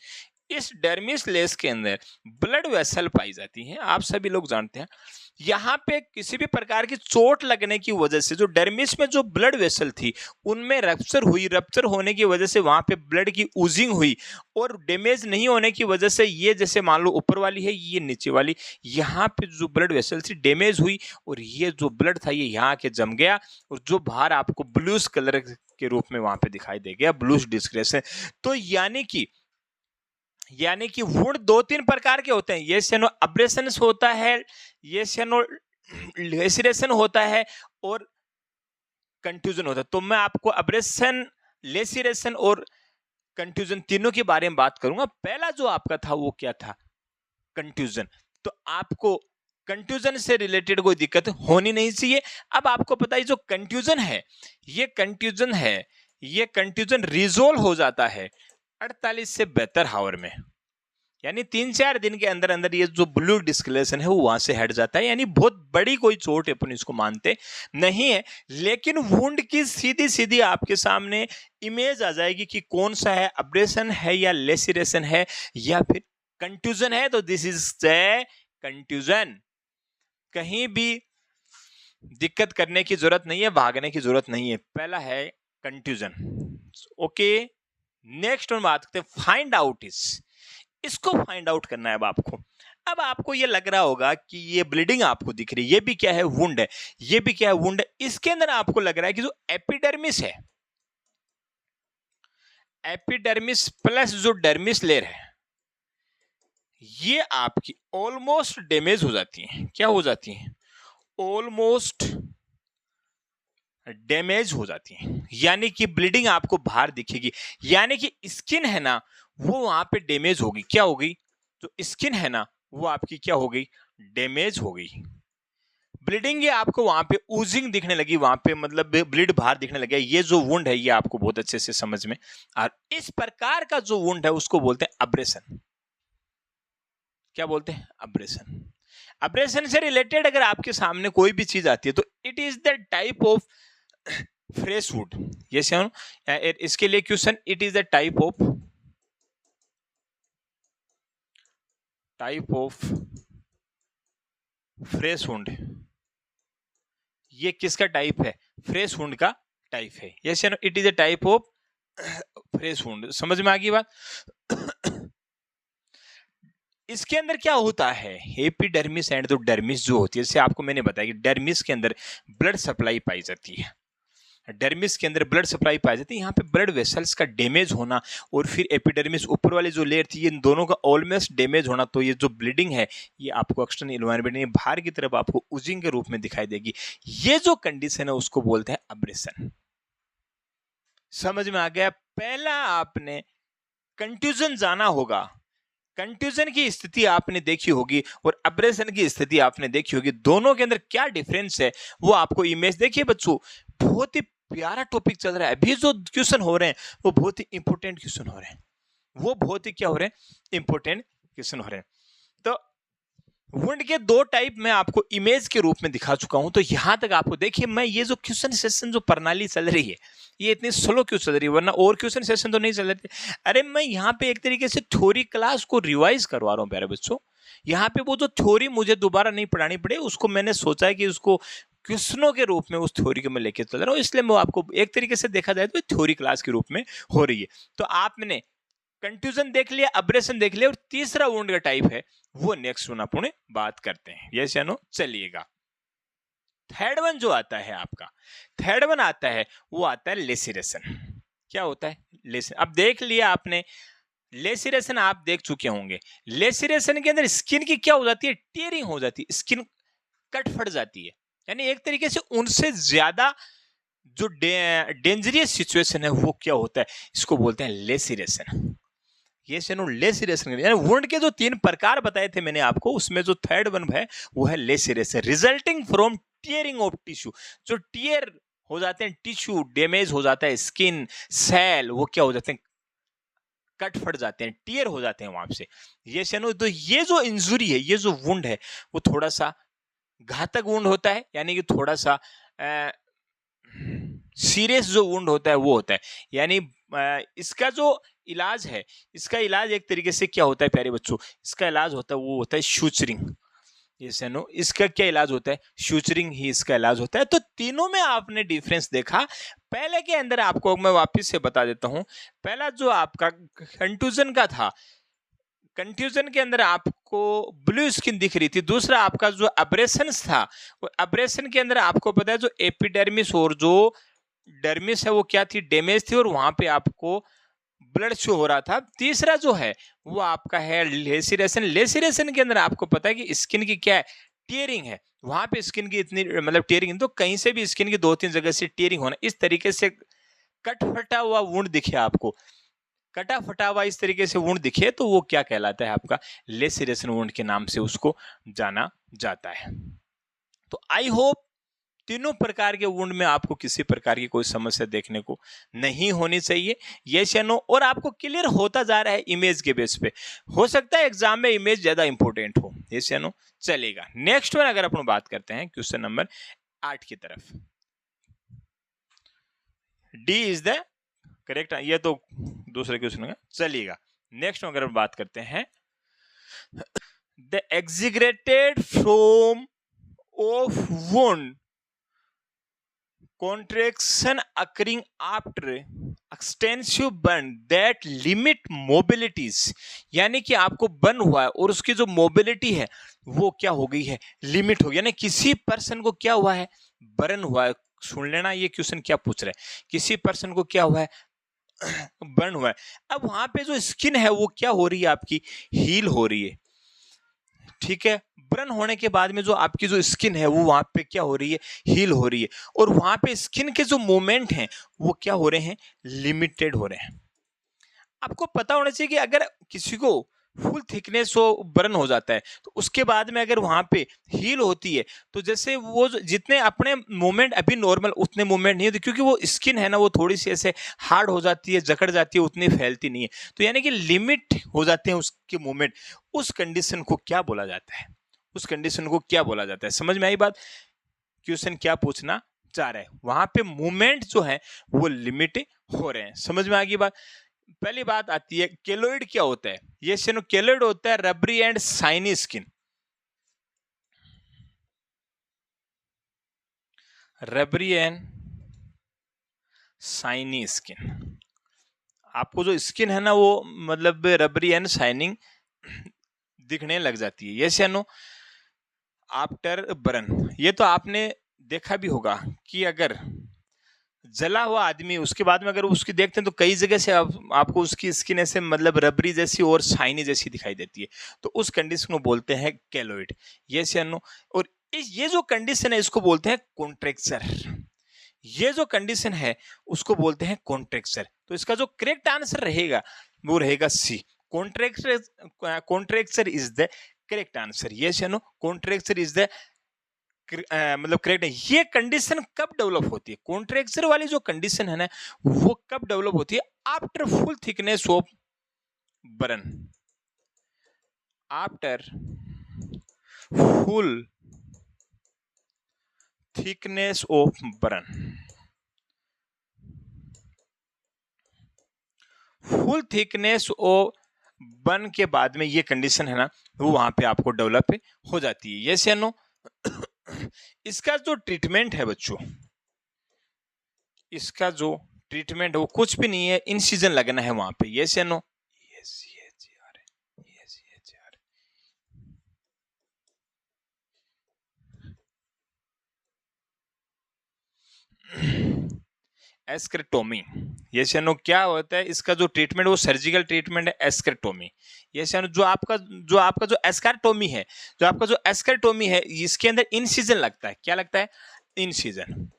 S1: इस डर्मिस लेयर के अंदर ब्लड वेसल पाई जाती हैं, आप सभी लोग जानते हैं। यहाँ पे किसी भी प्रकार की चोट लगने की वजह से जो डर्मिस में जो ब्लड वेसल थी उनमें रप्चर हुई, रप्चर होने की वजह से वहां पे ब्लड की ऊजिंग हुई, और डैमेज नहीं होने की वजह से ये जैसे मान लो ऊपर वाली है ये नीचे वाली, यहाँ पे जो ब्लड वेसल थी डैमेज हुई और ये जो ब्लड था ये यहाँ के जम गया, और जो बाहर आपको ब्लूस कलर के रूप में वहां पे दिखाई दे गया, ब्लूस डिस्कलेशन। तो यानी कि वुंड 2-3 प्रकार के होते हैं, ये सेनो अब्रेशन होता है, ये सेनो लेसिरेशन होता है और कंट्यूजन होता है। तो मैं आपको अब्रेशन, लेसिरेशन और कंट्यूजन, तीनों के बारे में बात करूंगा। पहला जो आपका था वो क्या था, कंट्यूजन। तो आपको कंट्यूजन से रिलेटेड कोई दिक्कत होनी नहीं चाहिए। अब आपको पता है जो कंट्यूजन है, ये कंट्यूजन रिजोल्व हो जाता है 48 से 72 आवर में, यानी 3-4 दिन के अंदर अंदर ये जो ब्लू डिस्कलेशन है वो वहां से हट जाता है। यानी बहुत बड़ी कोई चोट अपन इसको मानते नहीं है, लेकिन वुंड की सीधी सीधी आपके सामने इमेज आ जाएगी कि कौन सा है, अब्रेशन है या लेसिरेशन है या फिर कंट्यूजन है। तो दिस इज द कंट्यूजन। कहीं भी दिक्कत करने की जरूरत नहीं है, भागने की जरूरत नहीं है। पहला है कंट्यूजन। ओके, नेक्स्ट हम बात करते हैं फाइंड आउट इज। इसको फाइंड आउट करना है अब आपको। अब आपको ये लग रहा होगा कि ये ब्लीडिंग आपको दिख रही है, ये भी क्या है, वुंड है। ये भी क्या है, वुंड है। इसके अंदर आपको लग रहा है कि जो एपिडर्मिस है, एपिडर्मिस प्लस जो डर्मिस लेयर है, ये आपकी ऑलमोस्ट डैमेज हो जाती है। क्या हो जाती है, ऑलमोस्ट डैमेज हो जाती है, यानी कि ब्लीडिंग आपको बाहर दिखेगी। यानी कि स्किन है ना वो वहां पे डैमेज होगी। क्या होगी, जो स्किन है ना वो आपकी क्या हो गई, डैमेज हो गई। ब्लीडिंग ये आपको वहां पे ऊजिंग दिखने लगी, वहां पे मतलब ब्लीड बाहर दिखने लगे। ये जो वुंड है ये आपको बहुत अच्छे से समझ में। और इस प्रकार का जो वुंड है उसको बोलते हैं अब्रेशन। क्या बोलते हैं, अब्रेशन। अब्रेशन से रिलेटेड अगर आपके सामने कोई भी चीज आती है तो it is the type of fresh wound. ये इसके लिए question, it is the type of fresh wound. ये किसका टाइप है, फ्रेश वुंड का टाइप है। Yes no, it is a type of fresh wound. समझ में आ गई बात। इसके अंदर क्या होता है, एपिडर्मिस एंड जो डर्मिस जो होती है, जैसे आपको मैंने बताया कि डर्मिस के अंदर ब्लड सप्लाई पाई जाती है। डर्मिस के अंदर ब्लड सप्लाई पाई जाती है। यहाँ पे ब्लड वेसल्स का डैमेज होना और फिर एपिडर्मिस ऊपर वाली जो लेयर थी, इन दोनों का ऑलमोस्ट डैमेज होना। तो ये जो ब्लीडिंग है ये आपको एक्सटर्नल एनवायरनमेंट में बाहर की तरफ आपको उजिंग के रूप में दिखाई देगी। ये जो कंडीशन है उसको बोलते हैं अब्रेशन। समझ में आ गया। पहला आपने कंट्यूजन जाना होगा, कंट्यूजन की स्थिति आपने देखी होगी और अब्रेशन की स्थिति आपने देखी होगी। दोनों के अंदर क्या डिफरेंस है वो आपको इमेज देखिए बच्चों। बहुत ही प्यारा टॉपिक चल रहा है। अभी जो क्वेश्चन हो रहे हैं वो बहुत ही इंपॉर्टेंट क्वेश्चन हो रहे हैं, वो बहुत ही क्या हो रहे हैं, इंपॉर्टेंट क्वेश्चन हो रहे हैं। तो वुंड के दो टाइप मैं आपको इमेज के रूप में दिखा चुका हूं। तो यहां तक आपको देखिए, मैं ये जो क्वेश्चन सेशन जो प्रणाली चल रही है ये इतनी स्लो क्यों चल रही है, वरना और क्वेश्चन सेशन तो नहीं चल रहे थे। अरे मैं यहाँ पे एक तरीके से थ्योरी क्लास को रिवाइज करवा रहा हूँ प्यारे बच्चों। यहाँ पे वो जो थ्योरी मुझे दोबारा नहीं पढ़ानी पड़े, उसको मैंने सोचा है कि उसको क्वेश्चनों के रूप में उस थ्योरी को मैं लेके चल रहा हूँ। इसलिए मैं आपको एक तरीके से देखा जाए तो थ्योरी क्लास के रूप में हो रही है। तो आपने कंट्यूजन देख लिया, अब्रेशन देख लिया, और तीसरा वुंड का टाइप है वो नेक्स्ट वन अपन बात करते हैं। यस या नो, चलिएगा। थर्ड वन जो आता है आपका, थर्ड वन आता है वो आता है लेसिरेशन। क्या होता है लेसिरेशन, अब देख लिया आपने। लेसिरेशन आप देख चुके होंगे। लेसिरेशन के अंदर स्किन की क्या हो जाती है, टीयरिंग हो जाती है, स्किन कट फट जाती है। यानी एक तरीके से उनसे ज्यादा जो डेंजरियस सिचुएशन है वो क्या होता है, इसको बोलते हैं लेसिरेशन। ये लेसिरेशन, यानी वुंड के जो 3 प्रकार बताए थे मैंने आपको, उसमें जो थर्ड वन है वो है laceration resulting from tearing of tissue. जो टियर हो जाते हैं, टिश्यू डैमेज हो जाता है, स्किन सेल वो क्या हो जाते हैं, कट फट जाते हैं, टियर हो जाते हैं वहां से। ये तो ये जो इंजुरी है, ये जो वुंड है वो थोड़ा सा घातक वुंड होता है, यानी कि थोड़ा सा सीरियस जो वुंड होता है वो होता है। यानी इसका जो इलाज है, इसका इलाज एक तरीके से क्या होता है प्यारे बच्चों, इसका इलाज होता है वो होता है शूचरिंग। ये नो, इसका क्या इलाज होता है, शूचरिंग ही इसका इलाज होता है। तो तीनों में आपने डिफरेंस देखा। पहले के अंदर आपको मैं वापस से बता देता हूं। पहला जो आपका कंट्यूजन का था, कंट्यूजन के अंदर आपको ब्लू स्किन दिख रही थी। दूसरा आपका जो अब्रेशन था, वो अब्रेशन के अंदर आपको पता है जो एपिडर्मिस और जो डर्मिस है वो क्या थी, डैमेज थी, और वहां पे आपको ब्लड शो हो रहा था। तीसरा जो है वो आपका है लेसिरेशन। लेसिरेशन के अंदर आपको पता है कि स्किन की क्या है, टियरिंग है। वहां पे स्किन की इतनी मतलब टियरिंग, तो कहीं से भी स्किन की 2-3 जगह से टियरिंग होना, इस तरीके से कट फटा हुआ वुंड दिखे आपको। कटा फटा हुआ इस तरीके से वुंड दिखे तो वो क्या कहलाता है, आपका लेसिरेशन वुंड के नाम से उसको जाना जाता है। तो आई होप तीनों प्रकार के वुंड में आपको किसी प्रकार की कोई समस्या देखने को नहीं होनी चाहिए, यस या नो, और आपको क्लियर होता जा रहा है इमेज के बेस पे। हो सकता है एग्जाम में इमेज ज्यादा इंपॉर्टेंट हो, यस या नो, चलेगा। नेक्स्ट वन अगर अपन बात करते हैं क्वेश्चन नंबर 8 की तरफ, डी इज द करेक्ट, ये तो दूसरे क्वेश्चन का, चलिएगा। नेक्स्ट अगर बात करते हैं, the exaggerated form of wound contraction occurring after extensive burn that limit mobilities, यानी कि आपको बर्न हुआ है और उसकी जो मोबिलिटी है वो क्या हो गई है, लिमिट हो गई। यानी किसी पर्सन को क्या हुआ है, बर्न हुआ है। सुन लेना ये क्वेश्चन क्या पूछ रहे हैं, किसी पर्सन को क्या हुआ है, बर्न हुआ है। अब वहां पे जो स्किन है वो क्या हो रही है, आपकी हील हो रही है, ठीक है। बर्न होने के बाद में जो आपकी जो स्किन है वो वहां पे क्या हो रही है, हील हो रही है, और वहां पे स्किन के जो मूवमेंट हैं वो क्या हो रहे हैं, लिमिटेड हो रहे हैं। आपको पता होना चाहिए कि अगर किसी को फुल थिकनेस हो, बर्न हो जाता है, तो उसके बाद में अगर वहां पे हील होती है तो जैसे वो जितने अपने मूवमेंट अभी नॉर्मल उतने मूवमेंट नहीं होते, क्योंकि वो स्किन है ना वो थोड़ी सी ऐसे हार्ड हो जाती है, जकड़ जाती है, उतनी फैलती नहीं है। तो यानी कि लिमिट हो जाते हैं उसके मूवमेंट। उस कंडीशन को क्या बोला जाता है, उस कंडीशन को क्या बोला जाता है, समझ में आई बात? क्वेश्चन क्या पूछना चाह रहा है, वहां पे मूवमेंट जो है वो लिमिट हो रहे हैं। समझ में आ गई बात? पहली बात आती है केलोइड क्या होता है, ये केलोइड होता है rubbery and shiny skin. Rubbery and shiny skin, आपको जो स्किन है ना वो मतलब रबरी एंड शाइनिंग दिखने लग जाती है, यस या नो, आफ्टर बर्न। ये तो आपने देखा भी होगा कि अगर जला हुआ आदमी उसके बाद में अगर उसकी देखते हैं तो कई जगह से आपको उसकी स्किन ऐसे मतलब रबरी जैसी और शाइनी जैसी दिखाई देती है, तो उस कंडीशन को बोलते हैं केलोइड, यस या नो। और ये जो कंडीशन है इसको बोलते हैं कॉन्ट्रैक्चर, ये जो कंडीशन है उसको बोलते हैं कॉन्ट्रैक्चर। तो इसका जो करेक्ट आंसर रहेगा वो रहेगा C, contracture is the correct answer, yes या नो, कॉन्ट्रैक्चर इज द मतलब करेक्ट है। ये कंडीशन कब डेवलप होती है, कॉन्ट्रैक्चर वाली जो कंडीशन है ना वो कब डेवलप होती है, after full thickness of burn, after full thickness of burn, full thickness of burn के बाद में ये कंडीशन है ना वो वहां पे आपको डेवलप हो जाती है, यस या नो। इसका जो ट्रीटमेंट है बच्चों, इसका जो ट्रीटमेंट है वो कुछ भी नहीं है, इंसिजन लगना है वहां पे, यस या नो। एस्क्रेटोमी, यस या नो, क्या होता है इसका जो ट्रीटमेंट वो सर्जिकल ट्रीटमेंट है, एस्क्रेटोमी, यस या नो। जो आपका जो एस्क्रेटोमी है, जो आपका जो एस्क्रेटोमी है इसके अंदर इंसिजन लगता है, क्या लगता है, इंसिजन,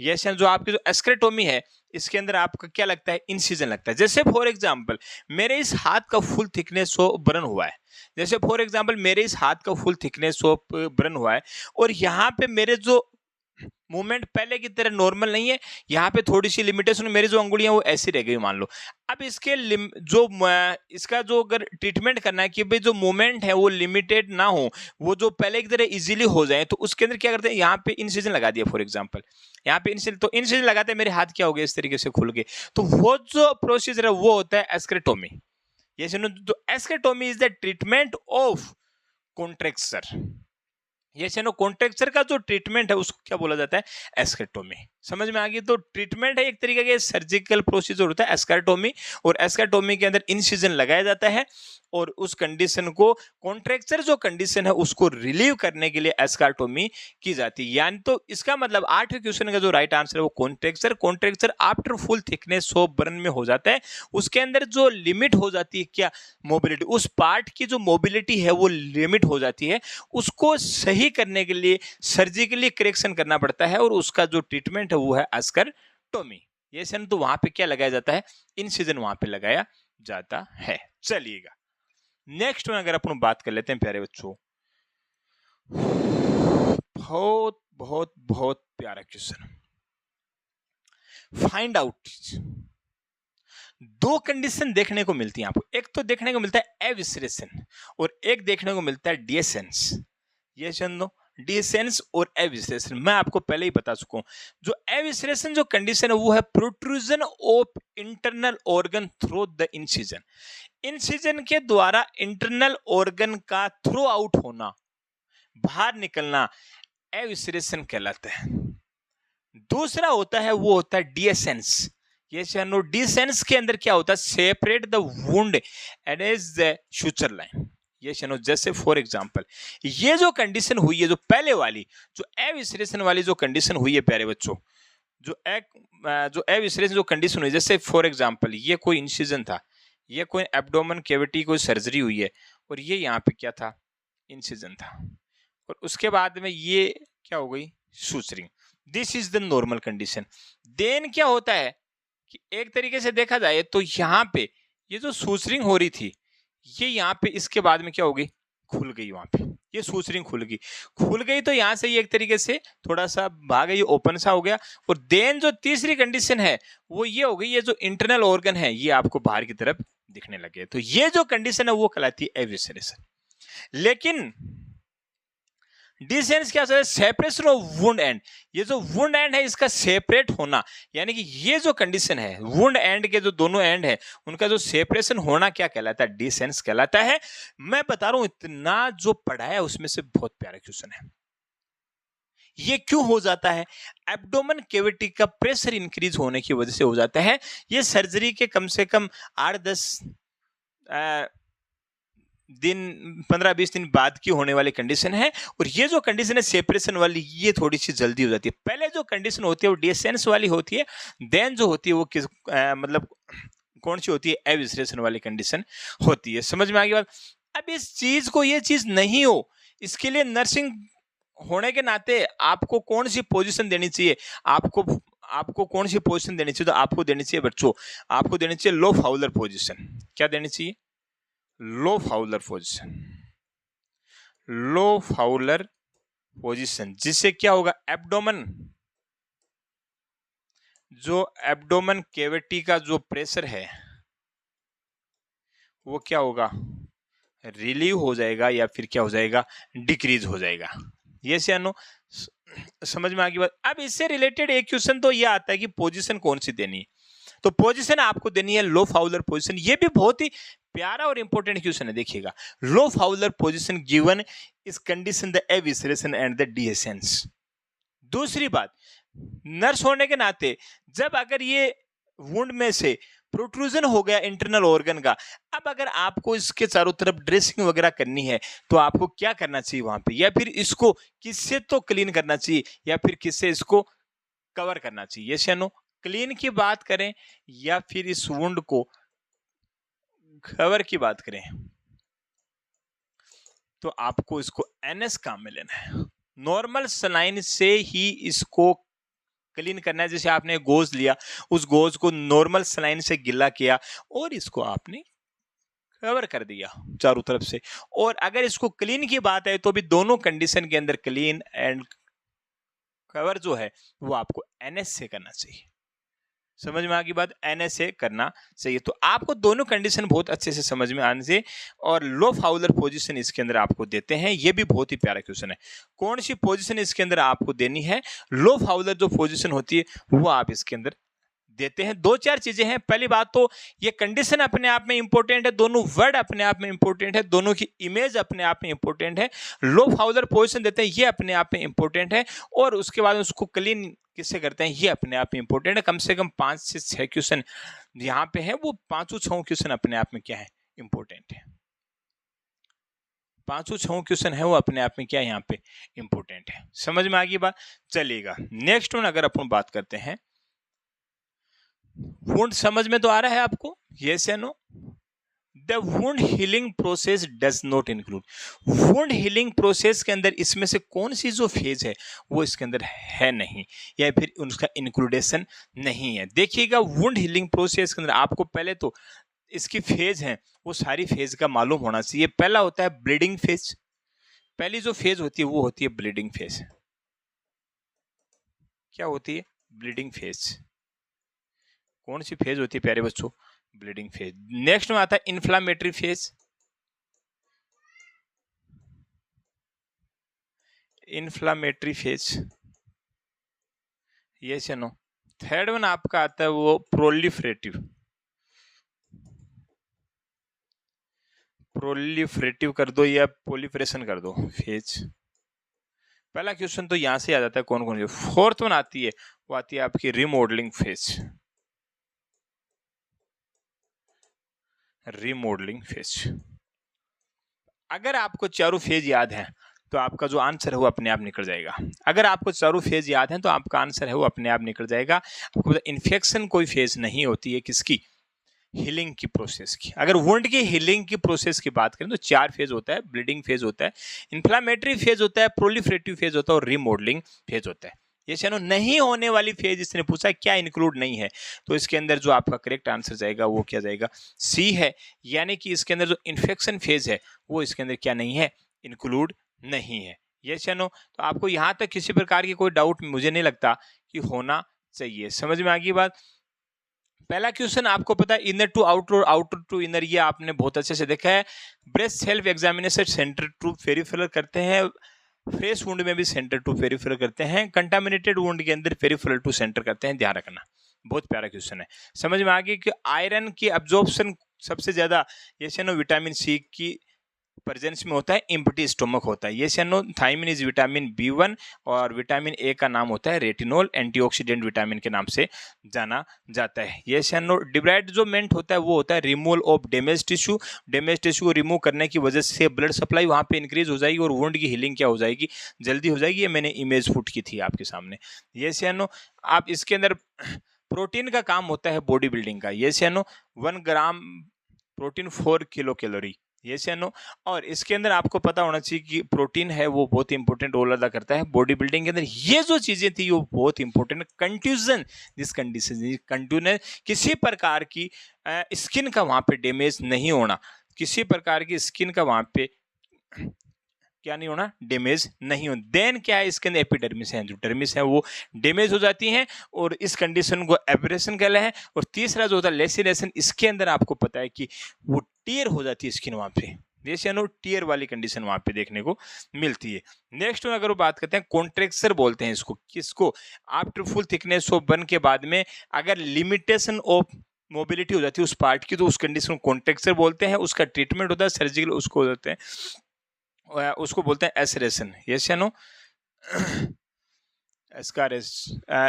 S1: यस या नो। जो आपकी जो एस्क्रेटोमी है इसके अंदर आपका क्या लगता है, इंसिजन लगता है। जैसे फॉर एग्जांपल मेरे इस हाथ का फुल थिकनेस ऑफ बर्न हुआ है, जैसे फॉर एग्जांपल मेरे इस हाथ का फुल थिकनेस ऑफ बर्न हुआ है, और यहाँ पे मेरे जो मूवमेंट पहले की तरह नॉर्मल नहीं है, यहाँ पे थोड़ी सी लिमिटेशन, मेरी जो अंगुलियां वो ऐसी रह गई मान लो। अब इसके जो इसका जो अगर ट्रीटमेंट करना है कि भाई जो मूवमेंट है वो लिमिटेड ना हो, वो जो पहले की तरह इजीली हो जाए, तो उसके अंदर क्या करते हैं, यहाँ पे इंसिजन लगा दिया फॉर एग्जांपल, यहाँ पे इंसिजन, तो इंसिजन लगाते हैं मेरे हाथ क्या हो गया इस तरीके से खुल गए, तो वो जो प्रोसीजर है वो होता है एस्क्रेटोमी, ये सुनो। तो escharotomy is the treatment of contracture, ये चलो कॉन्ट्रैक्चर का जो ट्रीटमेंट है उसको क्या बोला जाता है, एस्क्रेटोमी। समझ में आ गई? तो ट्रीटमेंट है एक तरीके का सर्जिकल प्रोसीजर होता है एस्क्रेटोमी, और एस्क्रेटोमी के अंदर इंसिजन लगाया जाता है और उस कंडीशन को कॉन्ट्रैक्चर जो कंडीशन है उसको रिलीव करने के लिए एस्क्रेटोमी की जाती है। यानी तो इसका मतलब 8वें क्वेश्चन का जो राइट आंसर है वो contracture after full thickness of burn में हो जाता है। उसके अंदर जो लिमिट हो जाती है क्या, मोबिलिटी, उस पार्ट की जो मोबिलिटी है वो लिमिट हो जाती है, उसको सही करने के लिए सर्जिकली करेक्शन करना पड़ता है, और उसका जो ट्रीटमेंट है वो है एस्क्रेटोमी। ये सन तो वहां पे क्या लगाया जाता है, इंसिजन वहां पे लगाया जाता है। चलिएगा नेक्स्ट में अगर अपन बात कर लेते हैं प्यारे बच्चों, बहुत बहुत बहुत प्यारा क्वेश्चन। फाइंड आउट, दो कंडीशन देखने को मिलती है आपको, एक तो देखने को मिलता है एविसरेशन और एक देखने को मिलता है डिसेंस। ये समझो डिसेंस और एविसरेशन, मैं आपको पहले ही बता चुका हूं। जो एविसरेशन जो कंडीशन है वो है protrusion of internal organ through the incision, incision के द्वारा इंटरनल ऑर्गन का थ्रू आउट होना, बाहर निकलना, एविसरेशन कहलाता है। दूसरा होता है वो होता है डिसेंस। ये जानो डिसेंस के अंदर क्या होता है, separate the wound and is the suture line. ये जानो जैसे फॉर एग्जांपल ये जो कंडीशन हुई है, जो पहले वाली जो एविसरेशन वाली जो कंडीशन हुई है प्यारे बच्चों, जो एविसरेशन जो कंडीशन हुई, जैसे फॉर एग्जांपल ये कोई इंसिजन था, ये कोई एब्डोमेन कैविटी कोई सर्जरी हुई है और ये यहाँ पे क्या था, इंसिजन था, और उसके बाद में ये क्या हो गई, suturing. This is the normal condition. Then क्या होता है कि एक तरीके से देखा जाए तो यहाँ पे ये जो सुचरिंग हो रही थी, ये यहाँ पे इसके बाद में क्या हो गई, खुल गई, वहां पे ये सुचरिंग खुल गई तो यहाँ से ये एक तरीके से थोड़ा सा भाग गई, ओपन सा हो गया। और देन जो तीसरी कंडीशन है वो ये हो गई, ये जो इंटरनल ऑर्गन है ये आपको बाहर की तरफ दिखने लगे, तो ये जो कंडीशन है वो कहलाती है एविसरेशन। लेकिन डिसेंस क्या है, सेपरेशन ऑफ वुंड एंड, ये जो वुंड एंड है इसका सेपरेट होना, यानी कि ये जो कंडीशन है वुंड एंड के जो दोनों एंड है उनका जो सेपरेशन होना क्या कहलाता है, डिसेंस कहलाता है। मैं बता रहा हूं इतना जो पढ़ाया उसमें से बहुत प्यारा क्वेश्चन है। ये क्यों हो जाता है, एब्डोमेन कैविटी का प्रेशर इंक्रीज होने की वजह से हो जाता है। ये सर्जरी के कम से कम 8-10 दिन 15-20 दिन बाद की होने वाली कंडीशन है। और ये जो कंडीशन है सेपरेशन वाली, ये थोड़ी सी जल्दी हो जाती है। पहले जो कंडीशन होती है वो डिसेंस वाली होती है, देन जो होती है वो किस मतलब कौन सी होती है, एविसरेशन वाली कंडीशन होती है। समझ में आ गई बात। अब इस चीज को, ये चीज नहीं हो, इसके लिए नर्सिंग होने के नाते आपको कौन सी पोजीशन देनी चाहिए, आपको कौन सी पोजीशन देनी चाहिए, तो आपको देनी चाहिए बच्चों, आपको देनी चाहिए लो फाउलर पोजीशन। क्या देनी चाहिए, लो फाउलर पोजीशन, लो फाउलर पोजीशन, जिससे क्या होगा, एब्डोमेन, जो एब्डोमेन कैविटी का जो प्रेशर है वो क्या होगा, रिलीव हो जाएगा या फिर क्या हो जाएगा, डिक्रीज हो जाएगा। ये से नो समझ में आ गई बात। अब इससे रिलेटेड एक क्वेश्चन तो ये आता है कि पोजीशन कौन सी देनी है, तो पोजीशन आपको देनी है लो फाउलर पोजीशन। ये भी बहुत ही प्यारा और इंपॉर्टेंट क्वेश्चन है, देखिएगा। लो फाउलर पोजीशन गिवन इस कंडीशन द एविसरेशन एंड द डिसेंस। दूसरी बात, नर्स होने के नाते जब अगर ये वुंड में से प्रोट्रूजन हो गया इंटरनल ऑर्गन का, अब अगर आपको इसके चारों तरफ ड्रेसिंग वगैरह करनी है तो आपको क्या करना चाहिए वहां पे, या फिर इसको किससे तो क्लीन करना चाहिए या फिर किससे इसको कवर करना चाहिए। ये शनो क्लीन की बात करें या फिर इस वुंड को कवर की बात करें, तो आपको इसको एनएस काम में लेना है। नॉर्मल सलाइन से ही इसको क्लीन करना है। जैसे आपने गोज लिया, उस गोज को नॉर्मल सलाइन से गिला किया और इसको आपने कवर कर दिया चारों तरफ से। और अगर इसको क्लीन की बात है तो भी दोनों कंडीशन के अंदर क्लीन एंड कवर जो है वो आपको एनएस से करना चाहिए। समझ में आ गई बात, एनएस से करना चाहिए। तो आपको दोनों कंडीशन बहुत अच्छे से समझ में आने से, और लो फाउलर पोजीशन इसके अंदर आपको देते हैं। ये भी बहुत ही प्यारा क्वेश्चन है, कौन सी पोजीशन इसके अंदर आपको देनी है, लो फाउलर जो पोजीशन होती है वो आप इसके अंदर देते हैं। 2-4 चीजें हैं। पहली बात तो ये कंडीशन अपने आप में इंपॉर्टेंट है, दोनों वर्ड अपने आप में इंपॉर्टेंट है, दोनों की इमेज अपने आप में इंपॉर्टेंट है। लो फाउलर पोजीशन देते हैं, ये अपने आप में इंपॉर्टेंट है। और उसके बाद उसको क्लीन किससे करते हैं, ये अपने आप में इंपॉर्टेंट है। कम से कम 5 से 6 क्वेश्चन यहाँ पे है, वो 5-6 क्वेश्चन अपने आप में क्या है, इंपॉर्टेंट है। 5-6 क्वेश्चन है वो अपने आप में क्या है, यहाँ पे इंपॉर्टेंट है। समझ में आ गई बात। चलिएगा नेक्स्ट वन अगर अपन बात करते हैं, वुंड समझ में तो आ रहा है आपको, यस या no. The wound healing process does not include, wound healing process के अंदर इसमें से कौन सी जो फेज है वो इसके अंदर है नहीं, या फिर उसका इंक्लूडेशन नहीं है। देखिएगा वुंड हीलिंग प्रोसेस के अंदर आपको पहले तो इसकी फेज हैं वो सारी फेज का मालूम होना चाहिए। पहला होता है ब्लीडिंग फेज, पहली जो फेज होती है वो होती है ब्लीडिंग फेज। क्या होती है? Bleeding phase. कौन सी फेज होती है प्यारे बच्चों? Bleeding phase. नेक्स्ट में आता है inflammatory phase, inflammatory phase, yes या नो। थर्ड वन आपका आता है वो प्रोलिफरेटिव, प्रोलिफरेटिव कर दो या प्रोलिफरेशन कर दो फेज। पहला क्वेश्चन तो यहां से आ जाता है कौन कौन सी। फोर्थ वन आती है वो आती है आपकी रिमॉडलिंग फेज, रिमॉडलिंग फेज। अगर आपको चारों फेज याद है तो आपका जो आंसर है वो अपने आप निकल जाएगा। अगर आपको चारों फेज याद है तो आपका आंसर है वो अपने आप निकल जाएगा। आपको पता इन्फेक्शन कोई फेज नहीं होती है किसकी? हीलिंग की प्रोसेस की। अगर वुंड की हीलिंग की प्रोसेस की बात करें तो 4 फेज होता है। ब्लीडिंग फेज होता है, इन्फ्लामेटरी फेज होता है, प्रोलिफरेटिव फेज होता है और रिमॉडलिंग फेज होता है। ये चैनो नहीं होने वाली फेज इसने पूछा क्या इंक्लूड नहीं है, तो इसके अंदर जो आपका करेक्ट आंसर जाएगा वो क्या जाएगा? सी है। यानी कि इसके अंदर जो इन्फेक्शन फेज है वो इसके अंदर क्या नहीं है? इंक्लूड नहीं है। ये चैनो तो आपको यहां तक किसी प्रकार की कोई डाउट मुझे नहीं लगता कि होना चाहिए। समझ में आ गई बात? पहला क्वेश्चन आपको पता है inner to outer, outer to inner, ये आपने बहुत अच्छे से देखा है। Breast self examination centre to peripheral करते हैं, फेस वुंड में भी सेंटर टू पेरिफेरल करते हैं, कंटामिनेटेड वुंड के अंदर पेरिफेरल टू सेंटर करते हैं। ध्यान रखना, बहुत प्यारा क्वेश्चन है। समझ में आ गई कि आयरन की अब्जॉर्प्शन सबसे ज्यादा जैसे ना विटामिन सी की प्रेजेंस में होता है, एम्प्टी स्टोमक होता है। ये सैनो थायमिन इज विटामिन B1 और विटामिन ए का नाम होता है रेटिनोल, एंटीऑक्सीडेंट विटामिन के नाम से जाना जाता है। ये सैनो डिब्राइडजोमेंट होता है वो होता है removal of damage tissue. Damage tissue को रिमूव करने की वजह से ब्लड सप्लाई वहाँ पे इंक्रीज हो जाएगी और वुंड की हीलिंग क्या हो जाएगी? जल्दी हो जाएगी। ये मैंने इमेज फुट की थी आपके सामने। ये सैनो आप इसके अंदर प्रोटीन का काम होता है बॉडी बिल्डिंग का। ये सैनो 1 ग्राम प्रोटीन 4 किलो कैलोरी, ये से नो। और इसके अंदर आपको पता होना चाहिए कि प्रोटीन है वो बहुत इंपॉर्टेंट रोल अदा करता है बॉडी बिल्डिंग के अंदर। ये जो चीजें थी वो बहुत इंपॉर्टेंट। कंट्यूजन, जिस कंडीशन कंट्यूजन, किसी प्रकार की स्किन का वहां पे डैमेज नहीं होना, किसी प्रकार की स्किन का वहां पे क्या नहीं होना? डैमेज नहीं हो। देन क्या है इसके अंदर? एपिडर्मिस है, जो डर्मिस है वो डैमेज हो जाती है और इस कंडीशन को एब्रेशन कहला है। और तीसरा जो होता है लेसिनेशन, इसके अंदर आपको पता है कि वो टीयर हो जाती है स्किन वहां पे, जैसे नो टीयर वाली कंडीशन वहां पे देखने को मिलती है। नेक्स्ट अगर वो बात करते हैं कॉन्ट्रेक्चर बोलते हैं इसको, किसको? After full thickness of burn के बाद में अगर लिमिटेशन ऑफ मोबिलिटी हो जाती है उस पार्ट की तो उस कंडीशन को कॉन्ट्रेक्चर बोलते हैं। उसका ट्रीटमेंट होता है सर्जिकल, उसको होते हैं उसको बोलते हैं एसरेशन। यस या नो? एस्कारेस,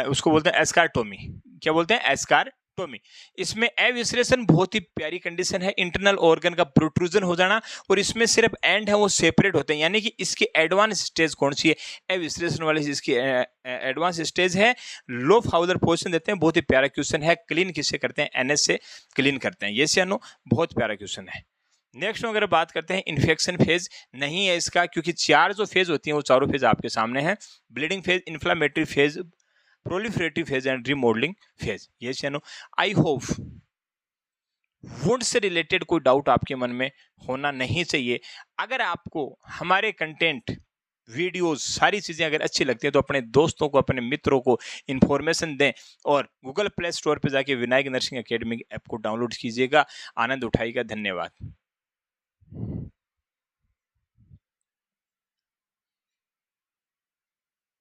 S1: उसको बोलते हैं एस्कारटोमी। क्या बोलते हैं? एस्कारटोमी। इसमें एविसरेशन बहुत ही प्यारी कंडीशन है, इंटरनल ऑर्गन का प्रोट्रूजन हो जाना, और इसमें सिर्फ एंड है वो सेपरेट होते हैं। यानी कि इसकी एडवांस स्टेज कौन सी है? एविसरेशन वाली इसकी एडवांस स्टेज है। लो फाउलर पोजिशन देते हैं। बहुत ही प्यारा क्वेश्चन है। क्लीन किससे करते हैं? एनएस से क्लीन करते हैं। यस या नो? बहुत प्यारा क्वेश्चन है। नेक्स्ट अगर बात करते हैं इन्फेक्शन फेज, नहीं है इसका, क्योंकि 4 जो फेज होती हैं वो चारों फेज आपके सामने हैं। Bleeding phase, inflammatory phase, proliferative phase and remodelling phase. ये चैनो आई होप वुंड से रिलेटेड कोई डाउट आपके मन में होना नहीं चाहिए। अगर आपको हमारे कंटेंट, वीडियोस, सारी चीजें अगर अच्छी लगती हैं तो अपने दोस्तों को, अपने मित्रों को इन्फॉर्मेशन दें और गूगल प्ले स्टोर पर जाके विनायक नर्सिंग एकेडमी ऐप को डाउनलोड कीजिएगा, आनंद उठाइएगा। धन्यवाद।